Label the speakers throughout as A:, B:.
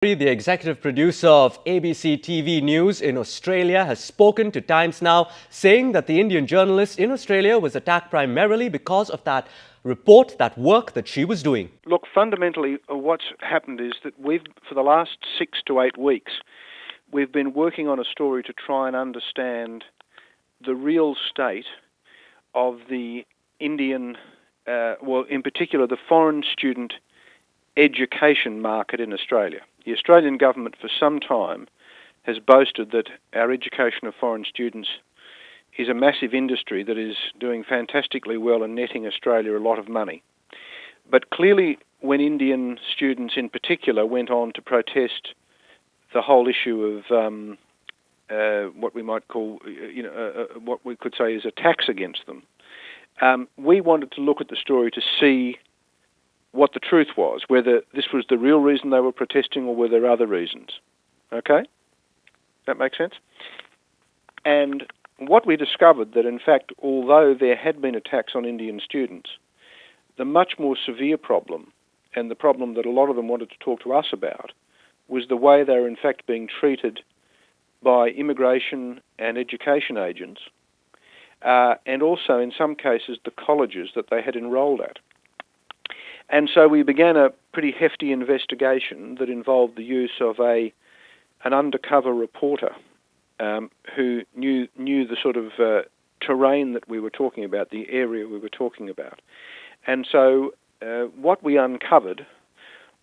A: The executive producer of ABC TV News in Australia has spoken to Times Now, saying that the Indian journalist in Australia was attacked primarily because of that report, that work that she was doing.
B: Look, fundamentally, what's happened is that for the last 6 to 8 weeks, we've been working on a story to try and understand the real state of the Indian, in particular, the foreign student education market in Australia. The Australian government for some time has boasted that our education of foreign students is a massive industry that is doing fantastically well and netting Australia a lot of money. But clearly, when Indian students in particular went on to protest the whole issue of what we might call, what we could say is a tax against them, we wanted to look at the story to see what the truth was, whether this was the real reason they were protesting or were there other reasons. Okay? That makes sense? And what we discovered that, in fact, although there had been attacks on Indian students, the much more severe problem, and the problem that a lot of them wanted to talk to us about, was the way they were in fact being treated by immigration and education agents, and also in some cases the colleges that they had enrolled at. And so we began a pretty hefty investigation that involved the use of an undercover reporter who knew the sort of terrain that we were talking about, the area we were talking about. And so what we uncovered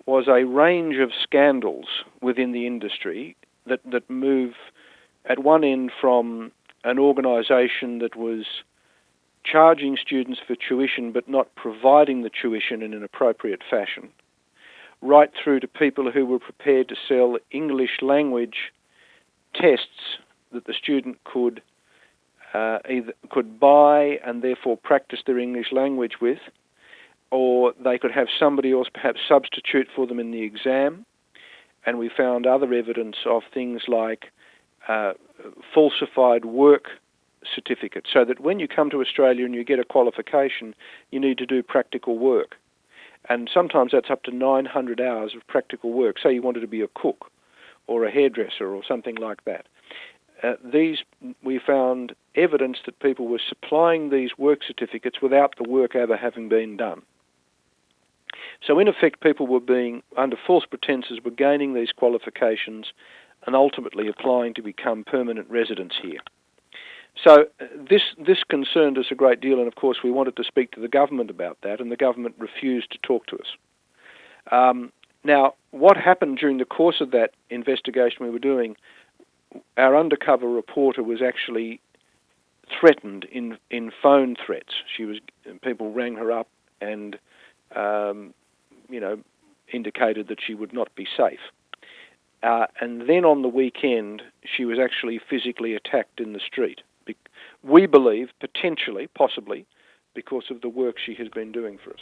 B: was a range of scandals within the industry that move at one end from an organisation that was charging students for tuition but not providing the tuition in an appropriate fashion, right through to people who were prepared to sell English language tests that the student could buy and therefore practice their English language with, or they could have somebody else perhaps substitute for them in the exam. And we found other evidence of things like falsified work certificate, so that when you come to Australia and you get a qualification, you need to do practical work. And sometimes that's up to 900 hours of practical work. Say you wanted to be a cook or a hairdresser or something like that. We found evidence that people were supplying these work certificates without the work ever having been done. So in effect, people were being, under false pretenses, were gaining these qualifications and ultimately applying to become permanent residents here. So this concerned us a great deal, and of course we wanted to speak to the government about that, and the government refused to talk to us. Now, what happened during the course of that investigation we were doing, our undercover reporter was actually threatened in phone threats. People rang her up and indicated that she would not be safe. And then on the weekend, she was actually physically attacked in the street. We believe, potentially, possibly, because of the work she has been doing for us.